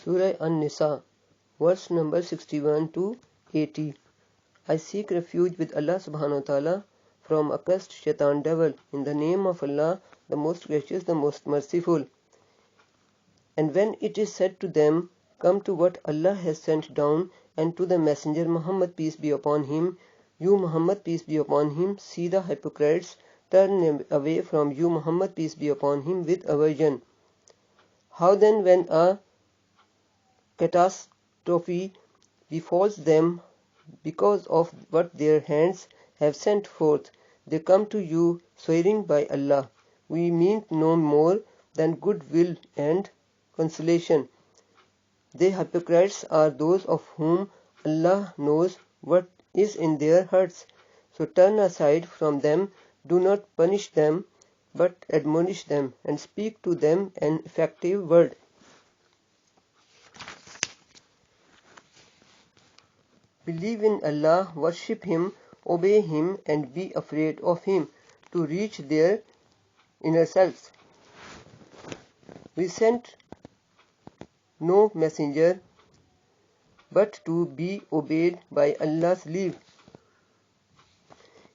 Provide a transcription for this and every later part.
Surah An-Nisa, verse number 61 to 80. I seek refuge with Allah subhanahu wa ta'ala from accursed shaitan devil, in the name of Allah, the most gracious, the most merciful. And when it is said to them, come to what Allah has sent down, and to the messenger Muhammad, peace be upon him, you Muhammad, peace be upon him, see the hypocrites turn away from you Muhammad, peace be upon him, with aversion. How then, when a catastrophe befalls them because of what their hands have sent forth, they come to you swearing by Allah, we mean no more than goodwill and consolation. The hypocrites are those of whom Allah knows what is in their hearts. So turn aside from them, do not punish them, but admonish them, and speak to them an effective word. Believe in Allah, worship Him, obey Him, and be afraid of Him, to reach their inner selves. We sent no messenger but to be obeyed by Allah's leave.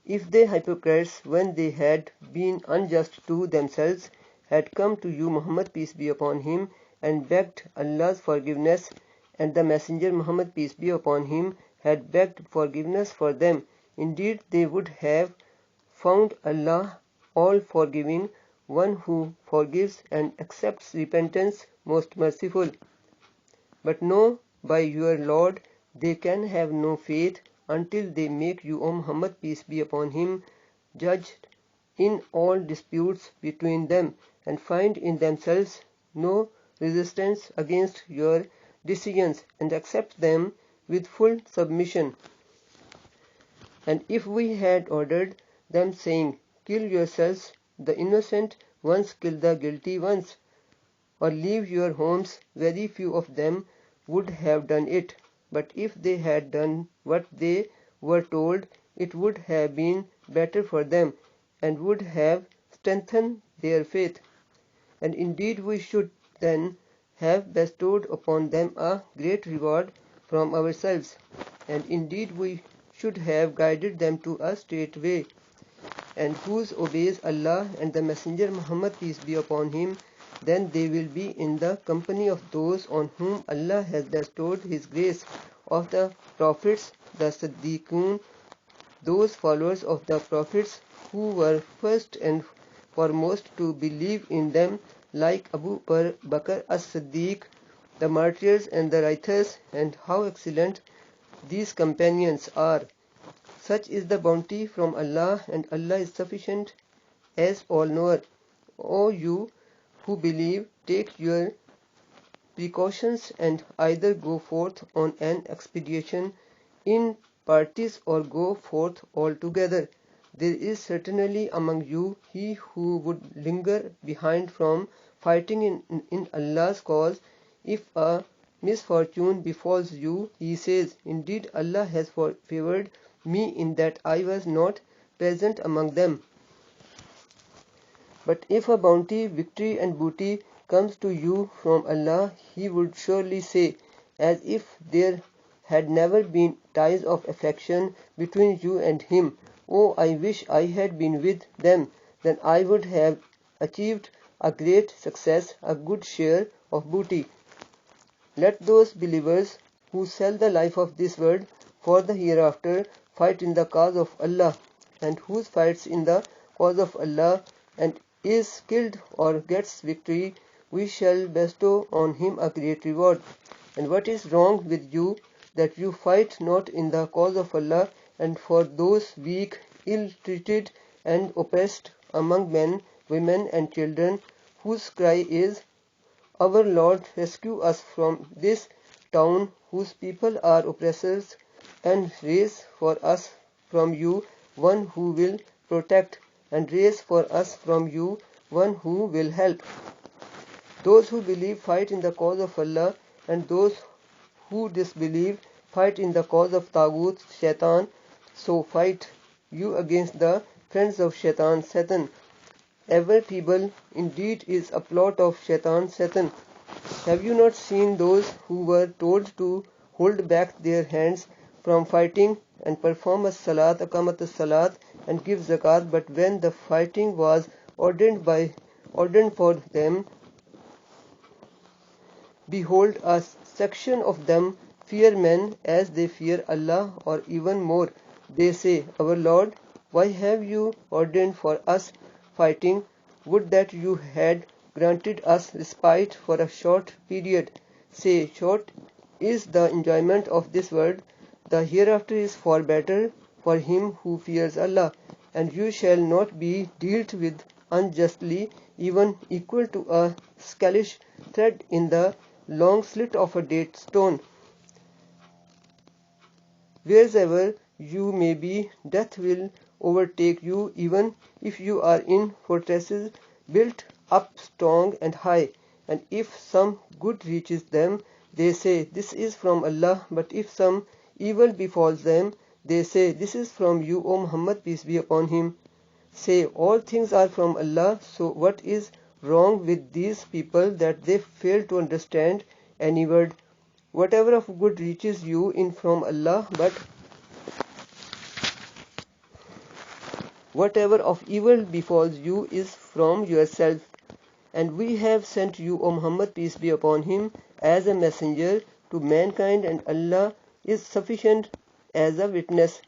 If the hypocrites, when they had been unjust to themselves, had come to you Muhammad, peace be upon him, and begged Allah's forgiveness, and the messenger Muhammad, peace be upon him, had begged forgiveness for them, indeed they would have found Allah all forgiving, one who forgives and accepts repentance, most merciful. But no, by your Lord, they can have no faith until they make you, O Muhammad, peace be upon him, judge in all disputes between them, and find in themselves no resistance against your decisions, and accept them with full submission. And if we had ordered them, saying, kill yourselves, the innocent ones kill the guilty ones, or leave your homes, very few of them would have done it. But if they had done what they were told, it would have been better for them, and would have strengthened their faith. And indeed we should then have bestowed upon them a great reward from ourselves, and indeed we should have guided them to a straight way. And whose obeys Allah and the messenger Muhammad, peace be upon him, then they will be in the company of those on whom Allah has bestowed His grace, of the prophets, the Siddiqun, those followers of the prophets who were first and foremost to believe in them, like Abu Bakr as-Siddiq, the martyrs and the righteous, and how excellent these companions are. Such is the bounty from Allah, and Allah is sufficient as all-knower. O you who believe, take your precautions, and either go forth on an expedition in parties or go forth altogether. There is certainly among you he who would linger behind from fighting in Allah's cause. If a misfortune befalls you, he says, indeed Allah has favored me in that I was not present among them. But if a bounty, victory and booty comes to you from Allah, he would surely say, as if there had never been ties of affection between you and him, oh, I wish I had been with them, then I would have achieved a great success, a good share of booty. Let those believers who sell the life of this world for the hereafter fight in the cause of Allah, and who fights in the cause of Allah and is killed or gets victory, we shall bestow on him a great reward. And what is wrong with you, that you fight not in the cause of Allah, and for those weak, ill-treated and oppressed among men, women and children, whose cry is, our Lord, rescue us from this town whose people are oppressors, and raise for us from you one who will protect, and raise for us from you one who will help. Those who believe fight in the cause of Allah, and those who disbelieve fight in the cause of Taghut, Shaitan. So fight you against the friends of Shaitan, Satan. Ever feeble indeed is a plot of Shaitan, Satan. Have you not seen those who were told to hold back their hands from fighting and perform as-salat, aqamat as-salat, and give zakat, but when the fighting was ordained for them, behold, a section of them fear men as they fear Allah, or even more. They say, Our Lord, why have you ordained for us fighting? Would that you had granted us respite for a short period. Say, short is the enjoyment of this world. The hereafter is far better for him who fears Allah, and you shall not be dealt with unjustly, even equal to a scalish thread in the long slit of a date stone. Wherever you may be, death will overtake you, even if you are in fortresses built up strong and high. And if some good reaches them, they say, This is from Allah. But if some evil befalls them, they say, This is from you, O Muhammad, peace be upon him. Say, all things are from Allah, so what is wrong with these people that they fail to understand any word? Whatever of good reaches you in from Allah, but whatever of evil befalls you is from yourself. And we have sent you, O Muhammad, peace be upon him, as a messenger to mankind, and Allah is sufficient as a witness.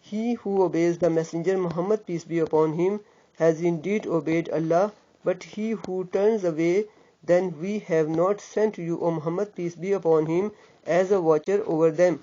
He who obeys the messenger Muhammad, peace be upon him, has indeed obeyed Allah, but he who turns away, then we have not sent you, O Muhammad, peace be upon him, as a watcher over them.